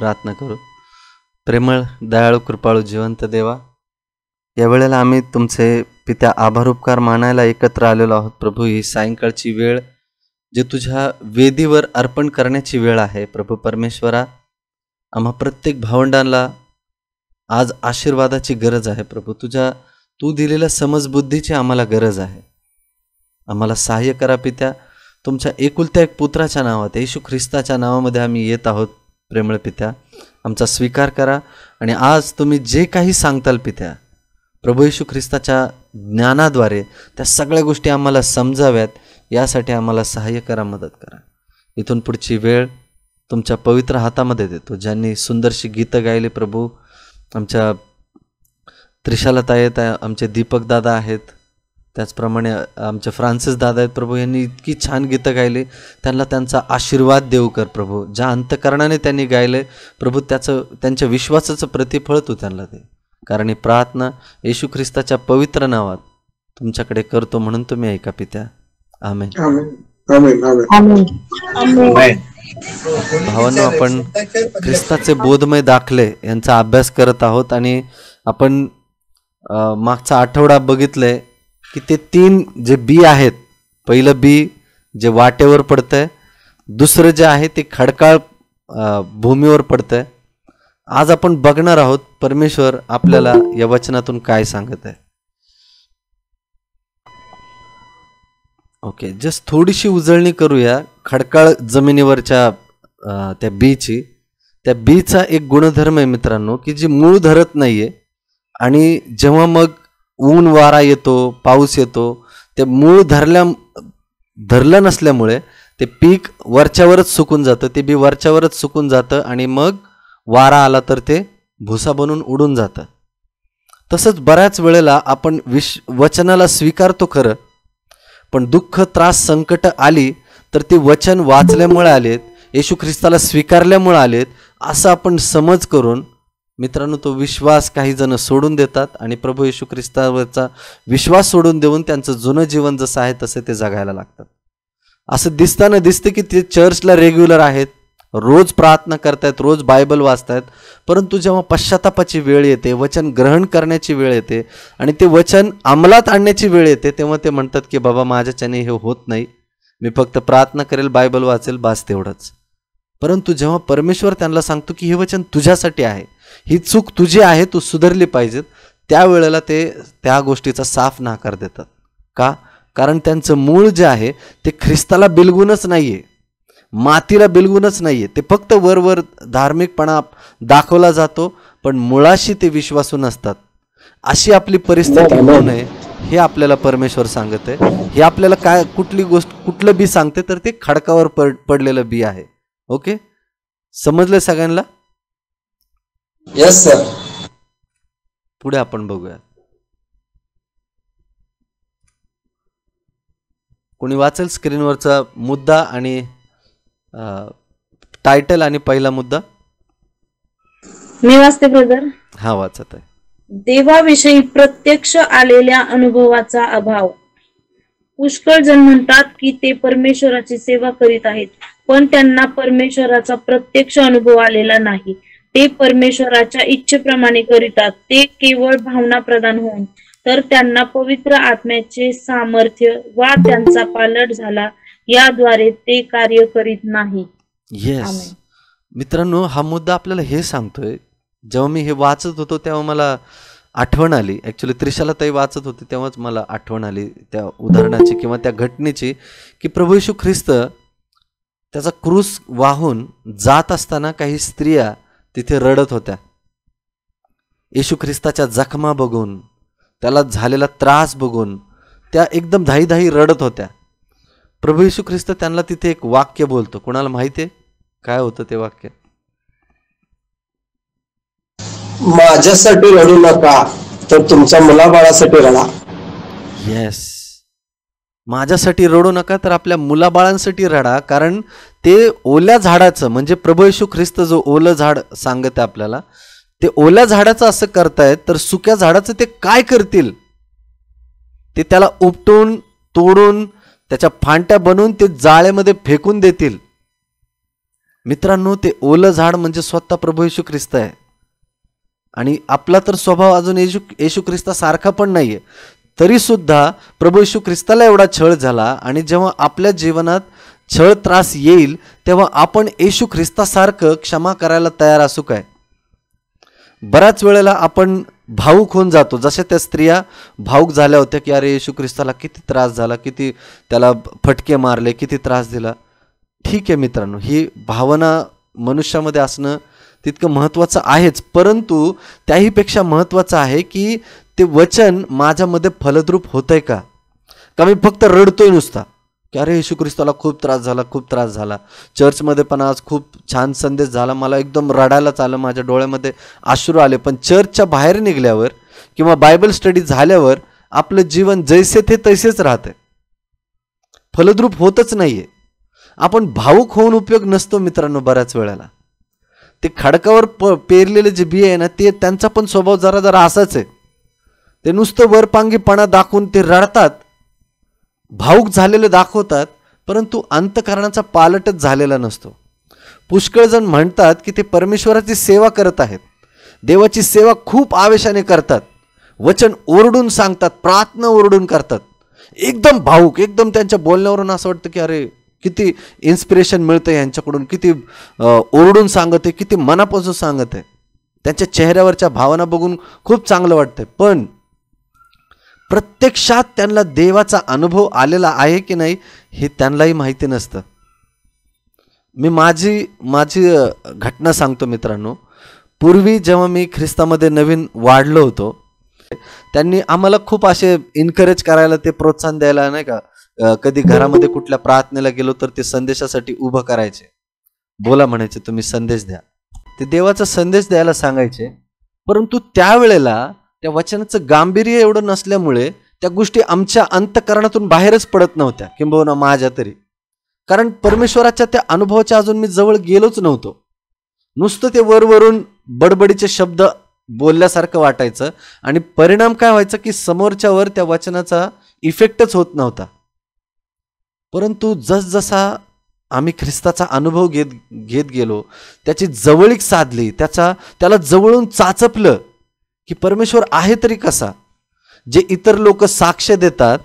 प्रार्थना करू. प्रेमळ दयाळू कृपाळू जिवंत देवा, या वेळेला आम्ही तुमचे पित्या आभार उपकार मानायला एकत्र आलेलो आहोत. प्रभू, ही सायंकाळची वेळ जे तुझ्या वेदीवर अर्पण करण्याची वेळ आहे. प्रभू परमेश्वरा, आम्हा प्रत्येक भावंडांना आज आशीर्वादाची गरज आहे. प्रभू, तू दिलेल्या समजबुद्धीची आम्हाला गरज आहे. आम्हाला सहाय्य करा पित्या. तुमच्या एकुलत्या एक पुत्राच्या नावात, येशू ख्रिस्ताच्या नावामध्ये आम्ही येत आहोत. प्रेमळ पित्या, आमचा स्वीकार करा आणि आज तुम्ही जे काही सांगताल पित्या, प्रभू येशू ख्रिस्ताच्या ज्ञानाद्वारे त्या सगळ्या गोष्टी आम्हाला समजाव्यात, यासाठी आम्हाला सहाय्य करा, मदत करा. इथून पुढची वेळ तुमच्या पवित्र हातामध्ये देतो. ज्यांनी सुंदरशी गीतं गायली प्रभू, आमच्या त्रिशालाताई आहेत, आमचे दीपक दादा आहेत, त्याचप्रमाणे आमचे फ्रान्सिस दादा आहेत प्रभू, यांनी इतकी छान गीतं गायली. त्यांचा आशीर्वाद देऊ कर प्रभू. ज्या अंतकरणाने त्यांनी गायले प्रभू, त्यांच्या विश्वासाचं प्रतिफळ तू त्यांना दे. कारण ही प्रार्थना येशू ख्रिस्ताच्या पवित्र नावात तुमच्याकडे करतो, म्हणून तुम्ही ऐका पित्या. आमेन. भावांनो, आपण ख्रिस्ताचे बोधमय दाखले यांचा अभ्यास करत आहोत आणि आपण मागचा आठवडा बघितलंय की ते 3 जे बी आहेत. पहिलं बी जे वाटेवर पडतंय, दुसरं जे आहे ते खडकाळ भूमीवर पडतंय. आज आपण बघणार आहोत परमेश्वर आपल्याला या वचनातून काय सांगत आहे. ओके, जस्ट थोडीशी उजळणी करूया खडकाळ जमिनीवरच्या त्या बीची. त्या बीचा एक गुणधर्म आहे मित्रांनो, की जी मूळ धरत नाहीये आणि जेव्हा मग ऊन वारा येतो, पाऊस येतो, ते मूळ धरलं नसल्यामुळे ते पीक वरच्यावरच सुकून जातं. ते बी वरच्यावरच सुकून जातं आणि मग वारा आला तर ते भुसा बनून उडून जातं. तसंच बऱ्याच वेळेला आपण वचनाला स्वीकारतो खरं, पण दुःख, त्रास, संकट आली तर ते वचन वाचल्यामुळे आलेत, येशू ख्रिस्ताला स्वीकारल्यामुळे आलेत, असं आपण समज करून मित्रांनो तो विश्वास काही जण सोडून देतात आणि प्रभू येशू ख्रिस्तावरचा विश्वास सोडून देऊन त्यांचं जुनं जीवन जसं आहे तसं ते जगायला लागतात. असं दिसतं की ते चर्चला रेग्युलर आहेत, रोज प्रार्थना करतायत, रोज बायबल वाचतायत, परंतु जेव्हा पश्चातापाची वेळ येते, वचन ग्रहण करण्याची वेळ येते आणि ते वचन अंमलात आणण्याची वेळ येते, तेव्हा ते म्हणतात की बाबा माझ्याच्याने हे होत नाही, मी फक्त प्रार्थना करेल, बायबल वाचेल, बास तेवढंच. परंतु जेव्हा परमेश्वर त्यांना सांगतो की हे वचन तुझ्यासाठी आहे, ही चूक तुझी आहे, तू सुधारली पाहिजेत, त्यावेळेला ते त्या गोष्टीचा साफ नाकार देतात. का? कारण त्यांचं मूळ जे आहे ते ख्रिस्ताला बिलगूनच नाहीये, मातीला बिलगूनच नाहीये. ते फक्त वरवर धार्मिकपणा दाखवला जातो, पण मुळाशी ते विश्वासू नसतात. अशी आपली परिस्थिती होऊ नये हे आपल्याला परमेश्वर सांगत आहे. हे आपल्याला काय कुठली गोष्ट कुठलं बी सांगते तर ते खडकावर पडलेलं बी आहे. ओके, समजलं सगळ्यांना? Yes sir. पुढे आपण बघूया. कोणी वाचेल स्क्रीनवरचा मुद्दा आणि टायटल आणि पहिला मुद्दा? मी वाचते ब्रदर. हा, वाचत आहे. देवाविषयी प्रत्यक्ष आलेल्या अनुभवाचा अभाव. पुष्कळ जण म्हणतात की ते परमेश्वराची सेवा करीत आहेत, पण त्यांना परमेश्वराचा प्रत्यक्ष अनुभव आलेला नाही. ते परमेश्वराच्या इच्छेप्रमाणे करीतात, ते केवळ भावना प्रदान होऊन, तर त्यांना पवित्र आत्म्याचे सामर्थ्य वा त्यांचा पालट झाला याद्वारे ते कार्य करीत नाही. येस मित्रांनो, हा मुद्दा आपल्याला हे सांगतोय. जेव्हा मी हे वाचत होतो तेव्हा मला आठवण आली, ॲक्च्युली त्रिशालाताई वाचत होती तेव्हाच मला आठवण आली त्या उदाहरणाची किंवा त्या घटनेची, की प्रभू येशू ख्रिस्त त्याचा क्रूस वाहून जात असताना काही स्त्रिया तिथे रडत होत्या. येशू ख्रिस्ताच्या जखमा बघून, त्याला झालेला त्रास बघून त्या एकदम धाई रडत होत्या. प्रभू येशू ख्रिस्त त्यांना तिथे एक वाक्य बोलतो. कोणाला माहिती आहे काय होतं ते वाक्य? माझ्यासाठी रडू नका, तर तुमच्या मुलाबाळासाठी रडा. येस, माझ्यासाठी रडू नका तर आपल्या मुलाबाळांसाठी रडा. कारण ते ओल्या झाडाचं, म्हणजे प्रभू येशू ख्रिस्त जो ओलं झाड सांगत आहे आपल्याला, ते ओल्या झाडाचं असं करतायत तर सुक्या झाडाचं ते काय करतील? ते त्याला उपटून तोडून त्याच्या फांट्या बनवून ते जाळेमध्ये फेकून देतील. मित्रांनो, ते ओलं झाड म्हणजे स्वतः प्रभू येशू ख्रिस्त आहे. आणि आपला तर स्वभाव अजून येशू ख्रिस्तासारखा पण नाहीये, तरी सुद्धा प्रभू येशू ख्रिस्ताला एवढा छळ झाला. आणि जेव्हा आपल्या जीवनात छळ त्रास येईल तेव्हा आपण येशू ख्रिस्तासारखं क्षमा करायला तयार असू काय? बऱ्याच वेळेला आपण भावूक होऊन जातो, जसे त्या स्त्रिया भावूक झाल्या होत्या की अरे येशू ख्रिस्ताला किती त्रास झाला, किती त्याला फटके मारले, किती त्रास दिला. ठीक आहे मित्रांनो, ही भावना मनुष्यामध्ये असणं तितकं महत्त्वाचं आहेच, परंतु त्याहीपेक्षा महत्त्वाचं आहे की ते वचन माझ्यामध्ये फलद्रूप होतंय का मी फक्त रडतोय नुसता की अरे येशू ख्रिस्ताला खूप त्रास झाला, खूप त्रास झाला. चर्चमध्ये पण आज खूप छान संदेश झाला, मला एकदम रडायलाच आलं, माझ्या डोळ्यामध्ये अश्रू आले. पण चर्चच्या बाहेर निघाल्यावर किंवा बायबल स्टडी झाल्यावर आपलं जीवन जैसे ते तैसेच राहतंय, फलद्रूप होतच नाहीये. आपण भावुक होऊन उपयोग नसतो मित्रांनो. बऱ्याच वेळेला ते खडकावर पेरलेले जे बी आहे ना, ते त्यांचा पण स्वभाव जरा जरा असाच आहे. ते नुसतं वरपांगीपणा दाखवून ते रडतात, भावुक झालेले दाखवतात, परंतु अंतःकरणाचा पालटच झालेला नसतो. पुष्कळ जण म्हणतात की ते परमेश्वराची सेवा करत आहेत, देवाची सेवा खूप आवेशाने करतात, वचन ओरडून सांगतात, प्रार्थना ओरडून करतात, एकदम भावुक, एकदम त्यांच्या बोलण्यावरून असं वाटतं की अरे किती इन्स्पिरेशन मिळतं यांच्याकडून, किती ओरडून सांगत आहे, किती मनापासून सांगत आहे. त्यांच्या चेहऱ्यावरच्या भावना बघून खूप चांगलं वाटतंय, पण प्रत्यक्षात त्यांना देवाचा अनुभव आलेला आहे की नाही हे त्यांनाही माहिती नसतं. मी माझी घटना सांगतो मित्रांनो. पूर्वी जेव्हा मी ख्रिस्तामध्ये नवीन वाढलो होतो, त्यांनी आम्हाला खूप असे इन्करेज करायला, ते प्रोत्साहन द्यायला नाही का, कधी घरामध्ये कुठल्या प्रार्थनेला गेलो तर ते संदेशासाठी उभं करायचे, बोला म्हणायचे, तुम्ही संदेश द्या, ते देवाचा संदेश द्यायला सांगायचे. परंतु त्यावेळेला त्या वचनाचं गांभीर्य एवढं नसल्यामुळे त्या गोष्टी आमच्या अंतःकरणातून बाहेरच पडत नव्हत्या, किंबहुना माझ्या तरी. कारण परमेश्वराच्या त्या अनुभवाच्या अजून मी जवळ गेलोच नव्हतो. नुसतं ते वरवरून बडबडीचे शब्द बोलल्यासारखं वाटायचं आणि परिणाम काय व्हायचा की समोरच्यावर त्या वचनाचा इफेक्टच होत नव्हता. परंतु जसजसा आम्ही ख्रिस्ताचा अनुभव घेत गेलो, त्याची जवळीक साधली, त्याला जवळून चाचपलं की परमेश्वर आहे तरी कसा. जे इतर लोक साक्ष देतात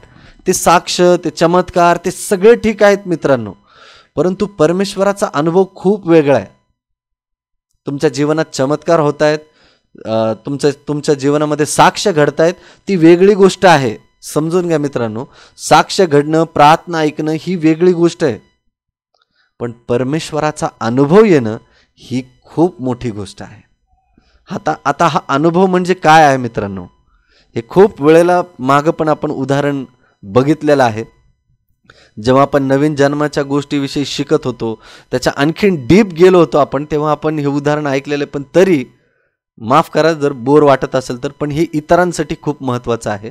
ते साक्ष, ते चमत्कार, ते सगळे ठीक आहेत मित्रांनो, परंतु परमेश्वराचा अनुभव खूप वेगळा आहे. तुमच्या जीवनात चमत्कार होत आहेत, तुमच्या जीवनामध्ये साक्ष घडतायत, ती वेगळी गोष्ट आहे. समजून घ्या मित्रांनो, साक्ष घडणं, प्रार्थना ऐकणं ही वेगळी गोष्ट आहे, पण परमेश्वराचा अनुभव येणं ही खूप मोठी गोष्ट आहे. आता हा अनुभव म्हणजे काय आहे मित्रांनो, हे खूप वेळेला मागं पण आपण उदाहरण बघितलेलं आहे. जेव्हा आपण नवीन जन्माच्या गोष्टीविषयी शिकत होतो, त्याच्या आणखीन डीप गेलो होतो आपण, तेव्हा आपण हे उदाहरण ऐकलेलं, पण तरी माफ करा जर बोर वाटत असेल तर, पण हे इतरांसाठी खूप महत्त्वाचं आहे.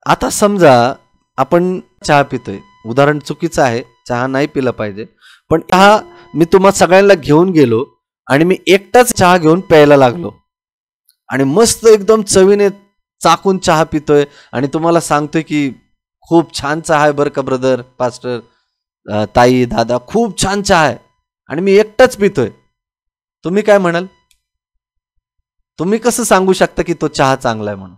आता समजा आपण चहा पितोय, उदाहरण चुकीचं आहे, चहा नाही पिला पाहिजे, पण चहा मी तुम्हा सगळ्यांना घेऊन गेलो आणि मी एकटाच चहा घेऊन प्यायला लागलो आणि मस्त एकदम चवीने चाकून चहा पितोय आणि तुम्हाला सांगतोय की खूप छान चहा आहे बरं का ब्रदर, पास्टर, ताई, दादा, खूप छान चहा आहे, आणि मी एकटाच पितोय. तुम्ही काय म्हणाल? तुम्ही कसं सांगू शकता की तो चहा चांगला आहे म्हणून?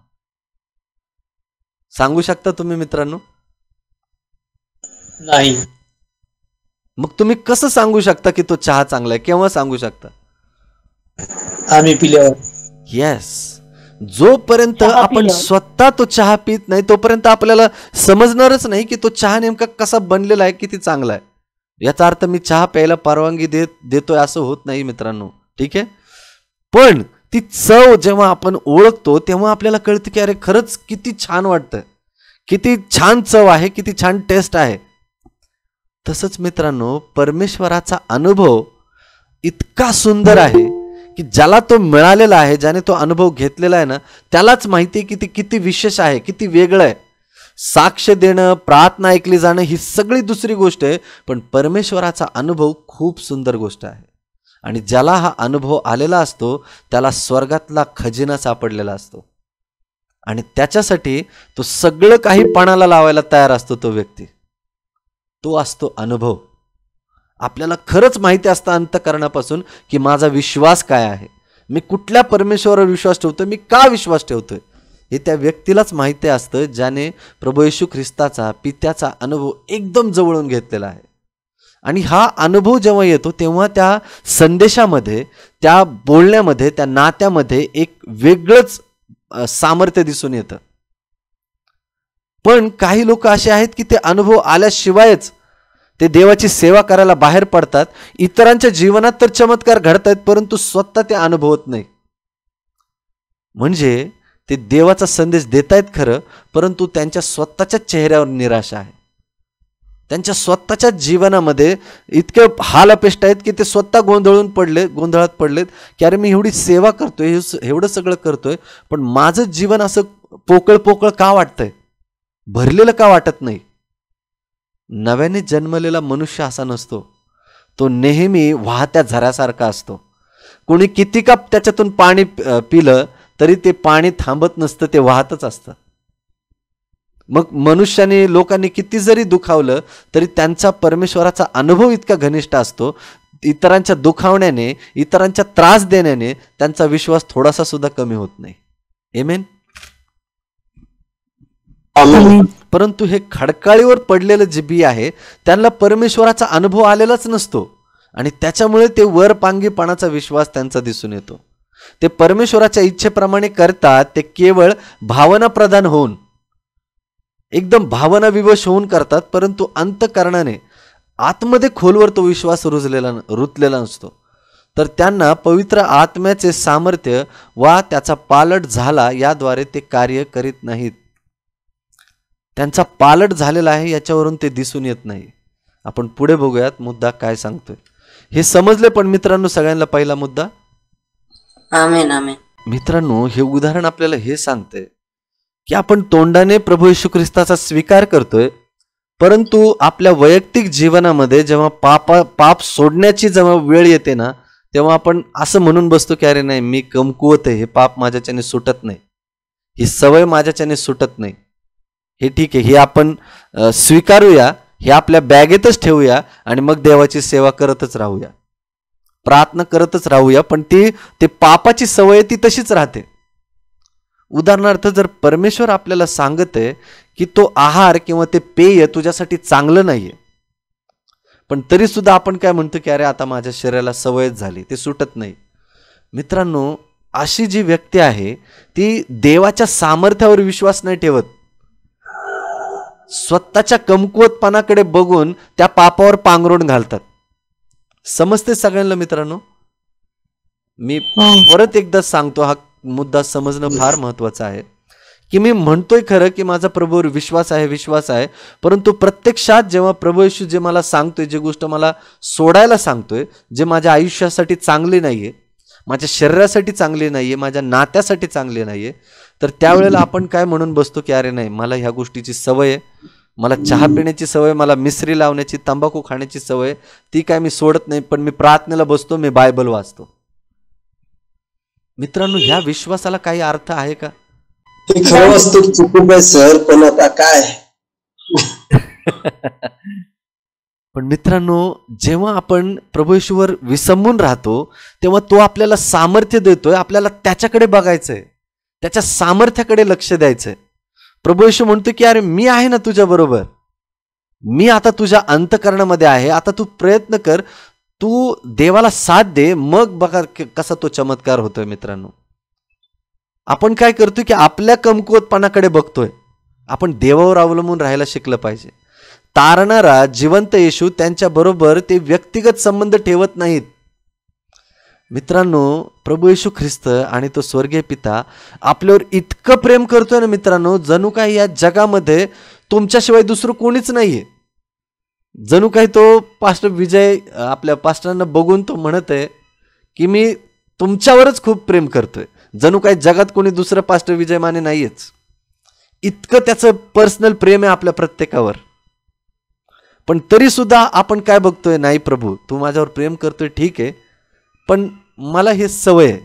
सांगू शकता तुम्ही मित्रांनो? नाही. मग तुम्ही कसं सांगू शकता की तो चहा चांगला आहे? केव्हा सांगू शकता? आम्ही पिल्यावर. येस, जोपर्यंत आपण स्वतः तो चहा पित नाही तोपर्यंत आपल्याला समजणारच नाही की तो चहा नेमका कसा बनलेला आहे, किती चांगला आहे. याचा अर्थ मी चहा प्यायला परवानगी देतोय असं होत नाही मित्रांनो, ठीक आहे. पण ती चव जेव्हा आपण ओळखतो तेव्हा आपल्याला कळतं की अरे खरंच किती छान वाटतं, किती छान चव आहे, किती छान टेस्ट आहे. तसंच मित्रांनो, परमेश्वराचा अनुभव इतका सुंदर आहे की ज्याला तो मिळालेला आहे, ज्याने तो अनुभव घेतलेला आहे ना, त्यालाच माहिती आहे की ते किती विशेष आहे, किती वेगळं आहे. साक्ष देणं, प्रार्थना ऐकली जाणं ही सगळी दुसरी गोष्ट आहे, पण परमेश्वराचा अनुभव खूप सुंदर गोष्ट आहे. आणि ज्याला हा अनुभव आलेला असतो त्याला स्वर्गातला खजिना सापडलेला असतो आणि त्याच्यासाठी तो सगळं काही पणाला लावायला तयार असतो. तो व्यक्ती, तो असतो अनुभव. आपल्याला खरंच माहिती असतं अंतःकरणापासून की माझा विश्वास काय आहे, मी कुठल्या परमेश्वरावर विश्वास ठेवतोय, मी का विश्वास ठेवतोय, हे त्या व्यक्तीलाच माहिती असतं ज्याने प्रभू येशू ख्रिस्ताचा पित्याचा अनुभव एकदम जवळून घेतलेला आहे. आणि हा अनुभव जेव्हा येतो तेव्हा त्या संदेशामध्ये, त्या बोलण्यामध्ये, त्या नात्यामध्ये एक वेगळंच सामर्थ्य दिसून येतं. पण काही लोक असे आहेत की ते अनुभव आल्याशिवायच ते देवाची सेवा करायला बाहेर पडतात. इतरांच्या जीवनात तर चमत्कार घडतायत परंतु स्वतः ते अनुभवत नाही. म्हणजे ते देवाचा संदेश देतायत खरं, परंतु त्यांच्या स्वतःच्या चेहऱ्यावर निराशा आहे. त्यांच्या स्वतःच्या जीवनामध्ये इतके हाल अपेष्ट आहेत की ते स्वतः गोंधळात पडलेत की अरे मी एवढी सेवा करतोय, एवढं सगळं करतोय, पण माझं जीवन असं पोकळ का वाटतंय, भरलेलं का वाटत नाही. नव्याने जन्मलेला मनुष्य असा नसतो, तो नेहमी वाहत्या झऱ्यासारखा असतो. कोणी किती का त्याच्यातून पाणी पिलं तरी ते पाणी थांबत नसतं, ते वाहतच असतं. मग मनुष्याने, लोकांनी किती जरी दुखावलं तरी त्यांचा परमेश्वराचा अनुभव इतका घनिष्ठ असतो, इतरांच्या दुखावण्याने, इतरांच्या त्रास देण्याने त्यांचा विश्वास थोडासा सुद्धा कमी होत नाही. आमेन. परंतु हे खडकाळीवर पडलेलं जे बी आहे त्यांना परमेश्वराचा अनुभव आलेलाच नसतो आणि त्याच्यामुळे ते वरपांगीपणाचा विश्वास त्यांचा दिसून येतो. ते परमेश्वराच्या इच्छेप्रमाणे करतात, ते केवळ भावना प्रधान होऊन, एकदम भावना विवश होऊन करतात, परंतु अंतःकरणाने आतमध्ये खोलवर तो विश्वास रुतलेला नसतो. तर त्यांना पवित्र आत्म्याचे सामर्थ्य वा त्याचा पालट झाला याद्वारे ते कार्य करीत नाहीत. त्यांचा पालट झालेला आहे याच्यावरून ते दिसून येत नाही. आपण पुढे बघूयात मुद्दा काय सांगतोय. हे समजले पण मित्रांनो सगळ्यांना पहिला मुद्दा? आमेन आमेन. मित्रांनो, हे उदाहरण आपल्याला हे सांगते की आपण तोंडाने प्रभू येशू ख्रिस्ताचा स्वीकार करतोय, परंतु आपल्या वैयक्तिक जीवनामध्ये जेव्हा पाप सोडण्याची जेव्हा वेळ येते ना, तेव्हा आपण असं म्हणून बसतो की अरे नाही, मी कमकुवत आहे, हे पाप माझ्याच्याने सुटत नाही, ही सवय माझ्याच्याने सुटत नाही. हे ठीक आहे, हे आपण स्वीकारूया, हे आपल्या बॅगेतच ठेवूया आणि मग देवाची सेवा करतच राहूया, प्रार्थना करतच राहूया, पण ते पापाची सवय ती तशीच राहते. उदाहरणार्थ, जर परमेश्वर आपल्याला सांगते की तो आहार किंवा ते पेय तुझ्यासाठी चांगलं नाहीये, पण तरी सुद्धा आपण काय म्हणतो की अरे आता माझ्या शरीराला सवयच झाली, ते सुटत नाही. मित्रांनो, अशी जी व्यक्ती आहे ती देवाच्या सामर्थ्यावर विश्वास नाही ठेवत, स्वतःच्या कमकुवतपणाकडे बघून त्या पापावर पांघरून घालतात. समजते सगळ्यांना मित्रांनो? मी परत एकदा सांगतो, हा मुद्दा समजणं फार महत्वाचं आहे की मी म्हणतोय खरं की माझा प्रभूवर विश्वास आहे, परंतु प्रत्यक्षात जेव्हा प्रभू येशू जे मला सांगतोय, जे गोष्ट मला सोडायला सांगतोय, जे माझ्या आयुष्यासाठी चांगली नाहीये, माझ्या शरीरासाठी चांगली नाहीये, माझ्या नात्यासाठी चांगली नाहीये, तर त्यावेळेला आपण काय म्हणून बसतो की अरे नाही, मला ह्या गोष्टीची सवय आहे, मला चहा पिण्याची सवय, मला मिसरी लावण्याची, तंबाखू खाण्याची सवय, ती काय मी सोडत नाही, पण मी प्रार्थनेला बसतो, मी बायबल वाचतो. मित्रांनो, ह्या विश्वासाला काही अर्थ आहे का? हे खरं वस्तू चुकून आहे सर, पण आता काय. पण मित्रांनो, जेव्हा आपण प्रभू येशूवर विसंबून राहतो तेव्हा तो आपल्याला सामर्थ्य देतोय, आपल्याला त्याच्याकडे बघायचंय, त्याच्या सामर्थ्याकडे लक्ष द्यायचंय. प्रभू येशू म्हणतो की अरे मी आहे ना तुझ्या बरोबर, मी आता तुझ्या अंतःकरणामध्ये आहे, आता तू प्रयत्न कर, तू देवाला साथ दे, मग बघा कसा तो चमत्कार होतोय. मित्रांनो, आपण काय करतोय की आपल्या कमकुवतपणाकडे बघतोय. आपण देवावर अवलंबून राहायला शिकलं पाहिजे. तारणारा जिवंत येशू त्यांच्या बरोबर ते व्यक्तिगत संबंध ठेवत नाहीत. मित्रांनो, प्रभू येशू ख्रिस्त आणि तो स्वर्गीय पिता आपल्यावर इतकं प्रेम करतोय ना मित्रांनो, जणू काही या जगामध्ये तुमच्याशिवाय दुसरं कोणीच नाहीये. जणू काही तो पास्टर विजय आपल्या पास्टरांना बघून तो म्हणत आहे की मी तुमच्यावरच खूप प्रेम करतोय, जणू काही जगात कोणी दुसरं पास्टर विजय माने नाहीयेच. इतकं त्याचं पर्सनल प्रेम आहे आपल्या प्रत्येकावर. पण तरी सुद्धा आपण काय बघतोय, नाही प्रभू तू माझ्यावर प्रेम करतोय ठीक आहे, पण मला हे सवय आहे,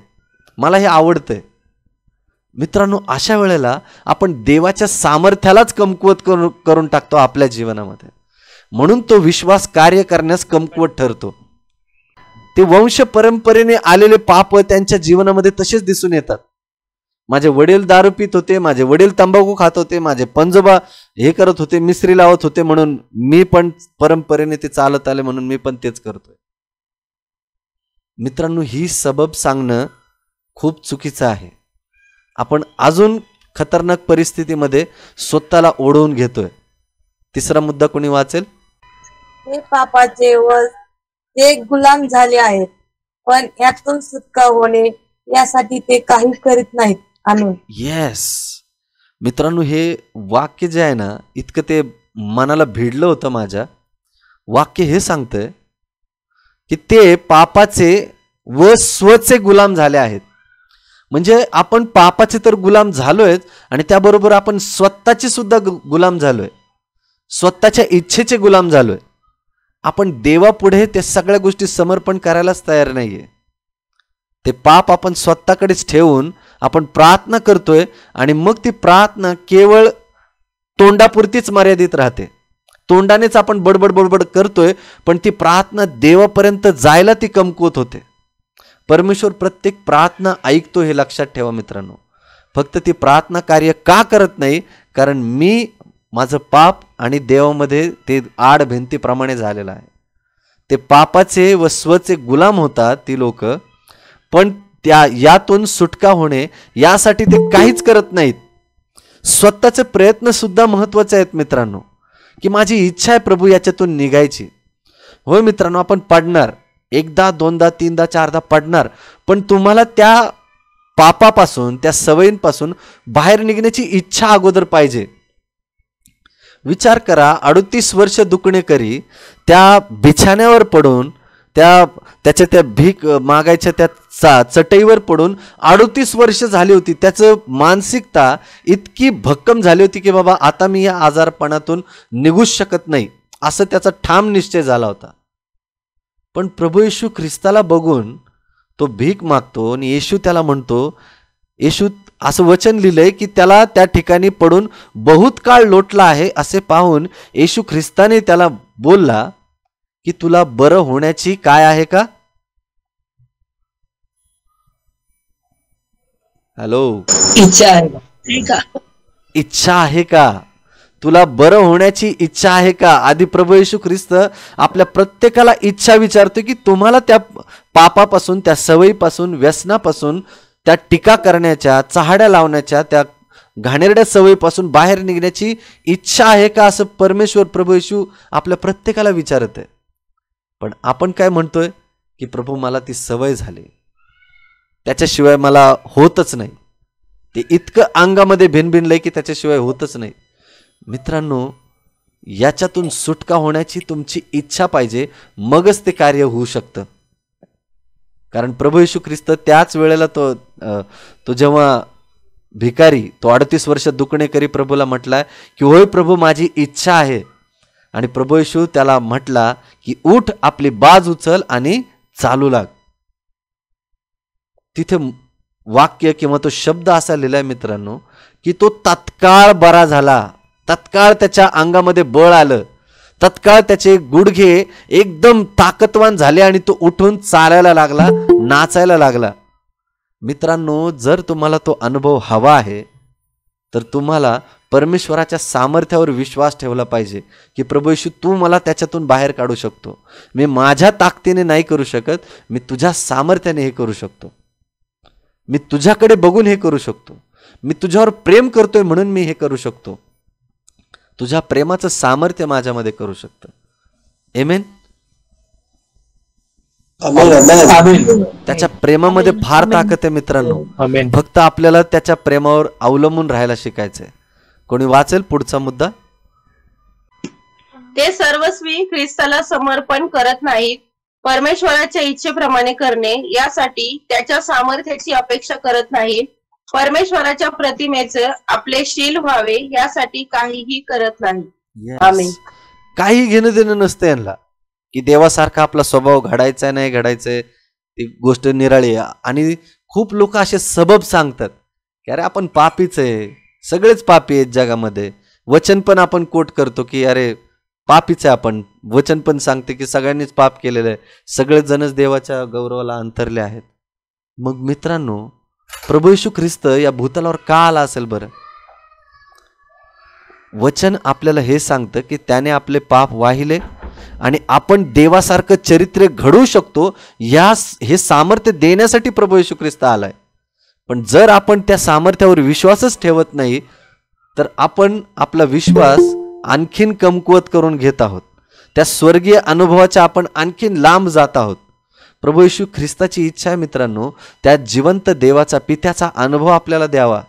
मला हे आवडतंय. मित्रांनो, अशा वेळेला आपण देवाच्या सामर्थ्यालाच कमकुवत करून टाकतो आपल्या जीवनामध्ये. म्हणून तो विश्वास कार्य करण्यास कमकुवत ठरतो. ते वंश परंपरेने आलेले पाप त्यांच्या जीवनामध्ये तसेच दिसून येतात. माझे वडील दारू पित होते, माझे वडील तंबाखू खात होते, माझे पंजोबा हे करत होते, मिसरी लावत होते, म्हणून मी पण परंपरेने ते चालत आले म्हणून मी पण तेच करतोय. मित्रांनो, ही सबब सांगणं खूप चुकीचं आहे. आपण अजून खतरनाक परिस्थितीमध्ये स्वतःला ओढवून घेतोय. तिसरा मुद्दा कोणी वाचेल? ते पापाचे व ते गुलाम झाले आहेत, पण यातून सुटका होणे यासाठी ते काही करीत नाहीत. आमेन. येस मित्रांनो, हे वाक्य जे आहे ना, इतकं ते मनाला भिडलं होतं माझ्या. वाक्य हे सांगतंय की ते पापाचे व स्वचे गुलाम झाले आहेत. म्हणजे आपण पापाचे तर गुलाम झालोय आणि त्याबरोबर आपण स्वतःचे सुद्धा गुलाम झालोय, स्वतःच्या इच्छेचे गुलाम झालोय. आपण देवापुढे त्या सगळ्या गोष्टी समर्पण करायलाच तयार नाहीये. ते पाप आपण स्वतःकडेच ठेवून आपण प्रार्थना करतोय आणि मग ती प्रार्थना केवळ तोंडापुरतीच मर्यादित राहते. तोंडानेच आपण बडबड बडबड करतोय, पण ती प्रार्थना देवापर्यंत जायला ती कमकुवत होते. परमेश्वर प्रत्येक प्रार्थना ऐकतो हे लक्षात ठेवा मित्रांनो. फक्त ती प्रार्थना कार्य का करत नाही? कारण मी माझं पाप आणि देवामध्ये ते आड भिंतीप्रमाणे झालेलं आहे. ते पापाचे व स्वचे गुलाम होतात ती लोक, पण यातून सुटका होणे यासाठी ते काहीच करत नाहीत. स्वतःचे प्रयत्न सुद्धा महत्वाचे आहेत मित्रांनो, की माझी इच्छा आहे प्रभू याच्यातून निघायची. होय मित्रांनो, आपण पडणार, एकदा दोनदा तीनदा चारदा पडणार, पण तुम्हाला त्या पापापासून त्या सवयींपासून बाहेर निघण्याची इच्छा अगोदर पाहिजे. विचार करा, 38 वर्ष दुखणे करी त्या बिछाण्यावर पडून त्या भीक मागायच्या त्या चटईवर पडून 38 वर्ष झाली होती. त्याचं मानसिकता इतकी भक्कम झाली होती की बाबा आता मी या आजारपणातून निघूच शकत नाही, असं त्याचा ठाम निश्चय झाला होता. पण प्रभू येशू ख्रिस्ताला बघून तो भीक मागतो आणि येशू त्याला म्हणतो, येशू असं वचन लिहिलंय की त्याला त्या ठिकाणी पडून बहुत काळ लोटला आहे. असे पाहून येशू ख्रिस्ताने त्याला बोलला की तुला बरं होण्याची काय आहे का? हॅलो, इच्छा आहे का? इच्छा आहे का? तुला बरं होण्याची इच्छा आहे का? आधी प्रभू येशू ख्रिस्त आपल्या प्रत्येकाला इच्छा विचारतो की तुम्हाला त्या पापापासून, त्या सवयीपासून, व्यसनापासून, त्या टीका करण्याच्या, चहाड्या लावण्याच्या, त्या घाणेरड्या सवयीपासून बाहेर निघण्याची इच्छा आहे का? असं परमेश्वर प्रभू येशू आपल्या प्रत्येकाला विचारत आहे. पण आपण काय म्हणतोय की प्रभू मला ती सवय झाली, त्याच्याशिवाय मला होतच नाही. ते इतकं अंगामध्ये भिनभिनलंय की त्याच्याशिवाय होतच नाही. मित्रांनो, याच्यातून सुटका होण्याची तुमची इच्छा पाहिजे, मगच ते कार्य होऊ शकतं. कारण प्रभू येशू ख्रिस्त त्याच वेळेला तो जेव्हा भिकारी, तो 38 वर्ष दुखणे करी प्रभूला म्हटलाय की होय प्रभू माझी इच्छा आहे, आणि प्रभू येशू त्याला म्हटला की उठ, आपली बाज उचल आणि चालू लाग. तिथे वाक्य किंवा तो शब्द असा लिहिलाय मित्रांनो की तो तत्काळ बरा झाला. तत्काळ त्याच्या अंगामध्ये बळ आलं, तत्काळ त्याचे गुडघे एकदम ताकदवान झाले आणि तो उठून चालायला लागला, नाचायला लागला. मित्रांनो, जर तुम्हाला तो अनुभव हवा आहे तर तुम्हाला परमेश्वराच्या सामर्थ्यावर विश्वास ठेवला पाहिजे की प्रभू येशू तू मला त्याच्यातून बाहेर काढू शकतो. मी माझ्या ताकदीने नाही करू शकत, मी तुझ्या सामर्थ्याने हे करू शकतो. मी तुझ्याकडे बघून हे करू शकतो. मी तुझ्यावर प्रेम करतोय म्हणून मी हे करू शकतो. तुझ्या प्रेमाचं सामर्थ्य माझ्यामध्ये करू शकतं. आमेन. त्याच्या प्रेमामध्ये फार ताकद आहे मित्रांनो. फक्त आपल्याला त्याच्या प्रेमावर अवलंबून राहायला शिकायचंय. कोणी वाचेल पुढचा मुद्दा? ते सर्वस्वी ख्रिस्ताला समर्पण करत नाहीत, परमेश्वराच्या इच्छेप्रमाणे करणे यासाठी त्याच्या सामर्थ्याची अपेक्षा करत नाहीत, परमेश्वराच्या प्रतिमेचे आपले शील व्हावे यासाठी काहीही करत नाही. आमेन. काही घेणं देणं नसतं यांना की देवासारखा आपला स्वभाव घडायचा नाही घडायचंय, ती गोष्ट निराळी आहे. आणि खूप लोक असे सबब सांगतात की अरे आपण पापीच आहे, सगळेच पापी आहेत जगामध्ये. वचन पण आपण कोट करतो की अरे पापीच आहे आपण. वचन पण सांगते की सगळ्यांनीच पाप केलेलं आहे, सगळे जणच देवाच्या गौरवाला अंतरले आहेत. मग मित्रांनो, प्रभू येशू ख्रिस्त या भूतलावर का आला असेल बरं? वचन आपल्याला हे सांगतं की त्याने आपले पाप वाहिले आणि आपण देवासारखं चरित्र घडवू शकतो, हे सामर्थ्य देण्यासाठी प्रभू येशू ख्रिस्त आलाय. पण जर आपण त्या सामर्थ्यावर विश्वासच ठेवत नाही तर आपण आपला विश्वास आणखीन कमकुवत करून घेत आहोत. त्या स्वर्गीय अनुभवाच्या आपण आणखीन लांब जात आहोत. प्रभू येशू ख्रिस्ताची इच्छा आहे मित्रांनो, त्या जिवंत देवाचा पित्याचा अनुभव आपल्याला द्यावा.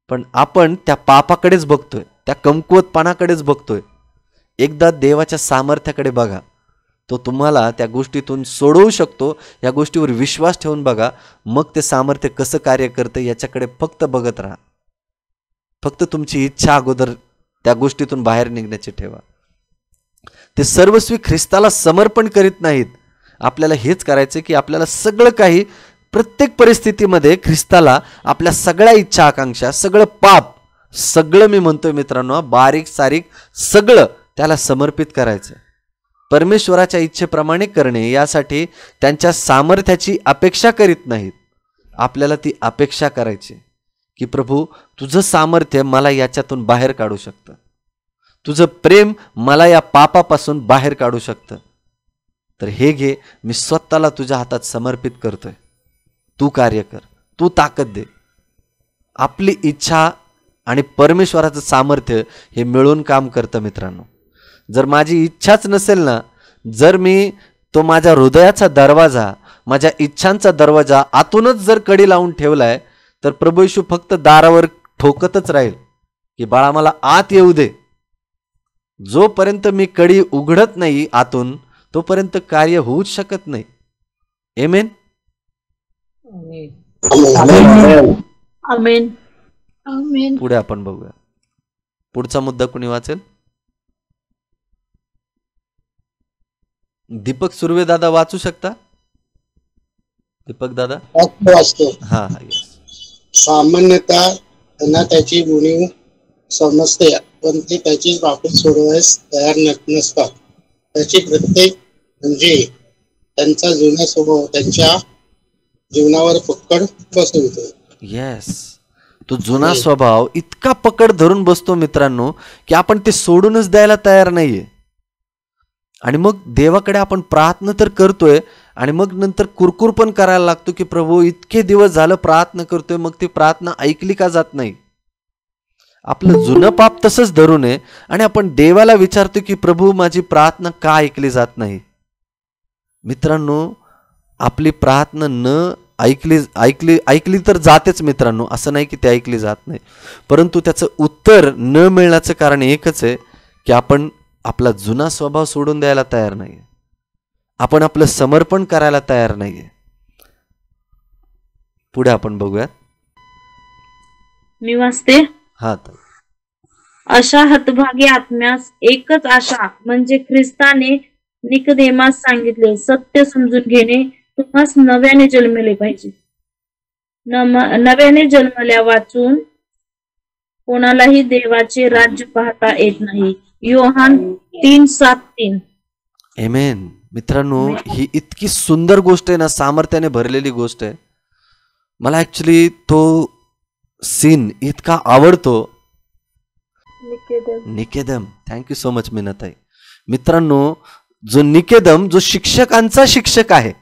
पण आपण त्या पापाकडेच बघतोय, त्या कमकुवतपणाकडेच बघतोय. एकदा देवाच्या सामर्थ्याकडे बघा, तो तुम्हाला त्या गोष्टीतून सोडवू शकतो. या गोष्टीवर विश्वास ठेवून बघा, मग ते सामर्थ्य कसं कार्य करतं याच्याकडे फक्त बघत राहा. फक्त तुमची इच्छा अगोदर त्या गोष्टीतून बाहेर निघण्याची ठेवा. ते सर्वस्वी ख्रिस्ताला समर्पण करीत नाहीत. आपल्याला हेच करायचं की आपल्याला सगळं काही, प्रत्येक परिस्थितीमध्ये ख्रिस्ताला आपल्या सगळ्या इच्छा आकांक्षा, सगळं पाप, सगळं मी म्हणतोय मित्रांनो, बारीक सारीक सगळं त्याला समर्पित करायचं. परमेश्वराच्या इच्छेप्रमाणे करणे, यासाठी त्यांच्या सामर्थ्याची अपेक्षा करीत नाहीत. आपल्याला ती अपेक्षा करायची की प्रभू, तुझं सामर्थ्य मला याच्यातून बाहेर काढू शकतं, तुझं प्रेम मला या पापापासून बाहेर काढू शकतं. तर हे घे, मी स्वतःला तुझ्या हातात समर्पित करतोय, तू कार्य कर, तू ताकद दे. आपली इच्छा आणि परमेश्वराचं सामर्थ्य हे मिळून काम करतं मित्रांनो. जर माझी इच्छाच नसेल ना, जर मी तो माझ्या हृदयाचा दरवाजा, माझ्या इच्छांचा दरवाजा आतूनच जर कडी लावून ठेवलाय, तर प्रभू येशू फक्त दारावर ठोकतच राहील की बाळा मला आत येऊ दे. जोपर्यंत मी कडी उघडत नाही आतून, तोपर्यंत कार्य होऊच शकत नाही. आमेन. आमेन. आमेन. पुढे आपण बघूया. पुढचा मुद्दा कोणी वाचेल? दीपक सुर्वे दादा वाचू शकता? दीपक दादा वाचतो. हा हा यस. सामान्यतः त्यांना त्याची उणीव समजते, पण ते त्याची बाबत सोडवायस तयार नसतात. त्याची प्रत्येक म्हणजे त्यांचा जुना स्वभाव त्यांच्या जीवनावर पकड बसवतो. येस, तो जुना स्वभाव इतका पकड धरून बसतो मित्रांनो की आपण ते सोडूनच द्यायला तयार नाहीये. आणि मग देवाकडे आपण प्रार्थना तर करतोय आणि मग नंतर कुरकुर पण करायला लागतो की प्रभू, इतके दिवस झालं प्रार्थना करतोय, मग ती प्रार्थना ऐकली का जात नाही. आपलं जुनं पाप तसंच धरून आहे आणि आपण देवाला विचारतो की प्रभू, माझी प्रार्थना का ऐकली जात नाही. मित्रांनो, आपली प्रार्थना न ऐकली तर जातेच मित्रांनो, असं नाही की ती ऐकली जात नाही. परंतु त्याचं उत्तर न मिळण्याचं कारण एकच आहे की आपण आपला जुना स्वभाव सोडून द्यायला तयार नाहीये, आपण आपलं समर्पण करायला तयार नाहीये. पुढे आपण बघूयात. मी वाचते. हा, अशा हतभागी आत्म्यास एकच आशा, म्हणजे ख्रिस्ताने निकोदेमास सांगितले, सत्य समजून घेणे, तुम्हास नव्याने जन्मले पाहिजे. नव्याने जन्मल्या वाचून कोणालाही देवाचे राज्य पाहता येत नाही. योहान 3:7-3. आमेन. मित्रांनो, ही इतकी सुंदर गोष्ट आहे ना, सामर्थ्याने भरलेली गोष्ट आहे. मला ऍक्च्युली तो सीन इतका आवडतो. निकेदम, थँक्यू सो मच मीनाताई. मित्रांनो, जो निकेदम, जो शिक्षकांचा शिक्षक आहे,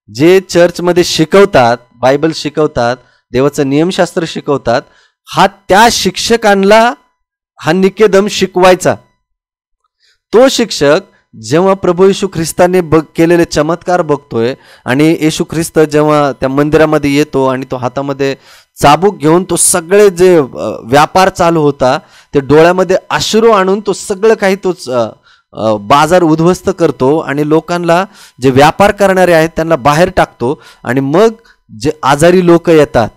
जे चर्चमध्ये शिकवतात, बायबल शिकवतात, देवाचं नियमशास्त्र शिकवतात, हा त्या शिक्षकांना हा निकेदम शिकवायचा. तो शिक्षक जेव्हा प्रभू येशू ख्रिस्ताने केलेले चमत्कार बघतोय आणि येशू ख्रिस्त जेव्हा त्या मंदिरामध्ये येतो आणि तो हातामध्ये चाबूक घेऊन तो सगळे जे व्यापार चालू होता ते डोळ्यामध्ये अश्रू आणून तो सगळं काही तोच बाजार उद्ध्वस्त करतो आणि लोकांना जे व्यापार करणारे आहेत त्यांना बाहेर टाकतो. आणि मग जे आजारी लोक येतात,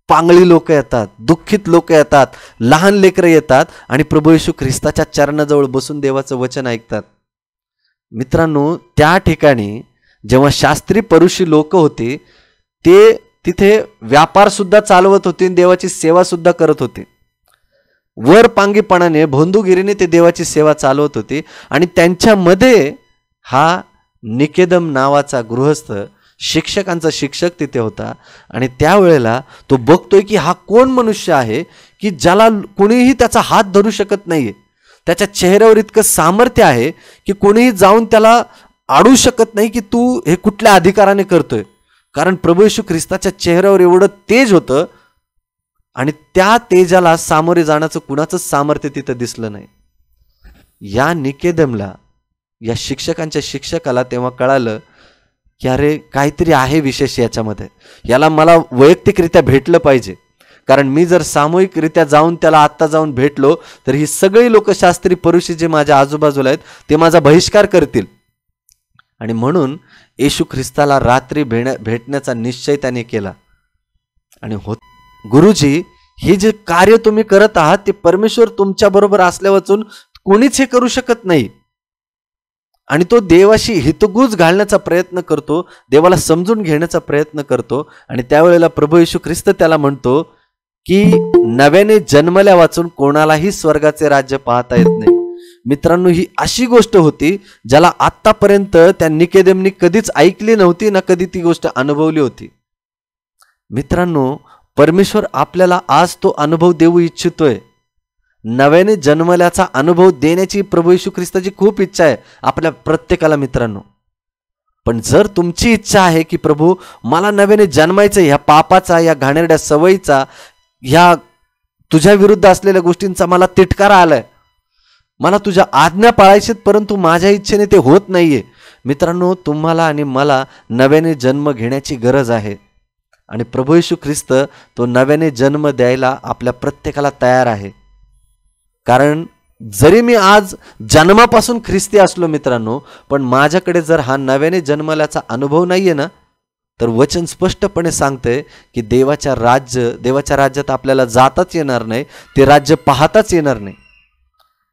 पांगळी लोक येतात, दुःखित लोक येतात, लहान लेकरं येतात आणि प्रभू येशू ख्रिस्ताच्या चरणाजवळ बसून देवाचं वचन ऐकतात. मित्रांनो, त्या ठिकाणी जेव्हा शास्त्री परुषी लोक होते ते तिथे व्यापार सुद्धा चालवत होते, देवाची सेवा सुद्धा करत होते. वर पांगीपणाने भोंदूगिरीने ते देवाची सेवा चालवत होते. आणि त्यांच्यामध्ये हा निकेदम नावाचा गृहस्थ, शिक्षकांचा शिक्षक तिथे होता. आणि त्यावेळेला तो बघतोय की हा कोण मनुष्य आहे की ज्याला कोणीही त्याचा हात धरू शकत नाहीये. त्याच्या चेहऱ्यावर इतकं सामर्थ्य आहे की कोणीही जाऊन त्याला अडू शकत नाही की तू हे कुठल्या अधिकाराने करतोय. कारण प्रभू येशू ख्रिस्ताच्या चेहऱ्यावर एवढं तेज होतं आणि त्या तेजाला सामोरे जाण्याचं कुणाचंच सामर्थ्य तिथं दिसलं नाही. या निकेदमला, या शिक्षकांच्या शिक्षकाला तेव्हा कळालं की अरे काहीतरी आहे विशेष याच्यामध्ये, याला मला वैयक्तिकरित्या भेटलं पाहिजे. कारण मी जर सामूहिकरित्या जाऊन त्याला आत्ता जाऊन भेटलो तर ही सगळी लोक, शास्त्री परुषी जे माझ्या आजूबाजूला आहेत, ते माझा बहिष्कार करतील. आणि म्हणून येशू ख्रिस्ताला रात्री भेटण्याचा निश्चय त्याने केला. आणि गुरुजी, हे जे कार्य तुम्ही करत आहात ते परमेश्वर तुमच्या बरोबर असल्यावाचून कोणीच हे करू शकत नाही. आणि तो देवाशी हितगुज घालण्याचा प्रयत्न करतो, देवाला समजून घेण्याचा प्रयत्न करतो. आणि त्यावेळेला प्रभू येशू ख्रिस्त त्याला म्हणतो की नव्याने जन्मल्या वाचून कोणालाही स्वर्गाचे राज्य पाहता येत नाही. मित्रांनो, ही अशी गोष्ट होती ज्याला आत्तापर्यंत त्या निकेदेमनी कधीच ऐकली नव्हती ना कधी ती गोष्ट अनुभवली होती. मित्रांनो, परमेश्वर आपल्याला आज तो अनुभव देऊ इच्छितोय. नव्याने जन्मल्याचा अनुभव देण्याची प्रभू येशू ख्रिस्ताची खूप इच्छा आहे आपल्या प्रत्येकाला. मित्रांनो, पण जर तुमची इच्छा आहे की प्रभू मला नव्याने जन्मायचं, ह्या पापाचा, या घाणेरड्या सवयीचा, ह्या तुझ्या विरुद्ध असलेल्या गोष्टींचा मला तिटकारा आलाय, मला तुझ्या आज्ञा पाळायच्यात परंतु माझ्या इच्छेने ते होत नाहीये. मित्रांनो, तुम्हाला आणि मला नव्याने जन्म घेण्याची गरज आहे. आणि प्रभू येशू ख्रिस्त तो नव्याने जन्म द्यायला आपल्या प्रत्येकाला तयार आहे. कारण जरी मी आज जन्मापासून ख्रिस्ती असलो मित्रांनो, पण माझ्याकडे जर हा नव्याने जन्मल्याचा अनुभव नाहीये ना, तर वचन स्पष्टपणे सांगते की देवाच्या राज्यात आपल्याला जाताच येणार नाही, ते राज्य पाहताच येणार नाही.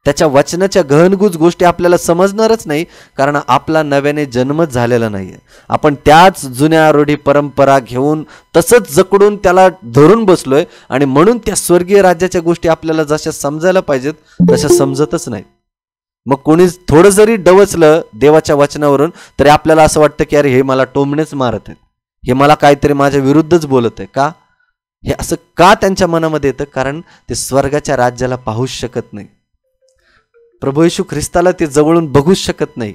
त्याच्या वचनाच्या गहनगुज गोष्टी आपल्याला समजणारच नाही, कारण आपला नव्याने जन्मच झालेला नाहीये. आपण त्याच जुन्या रूढी परंपरा घेऊन तसंच जकडून त्याला धरून बसलोय. आणि म्हणून त्या स्वर्गीय राज्याच्या गोष्टी आपल्याला जशा समजायला पाहिजेत तशा समजतच नाही. मग कोणी थोडं जरी डवचलं देवाच्या वचनावरून तरी आपल्याला असं वाटतं की अरे हे मला टोमणेच मारत आहेत, हे मला काहीतरी माझ्या विरुद्धच बोलत आहे. का हे असं का त्यांच्या मनामध्ये येतं? कारण ते स्वर्गाच्या राज्याला पाहूच शकत नाही, प्रभू येशू ख्रिस्ताला ते जवळून बघूच शकत नाही.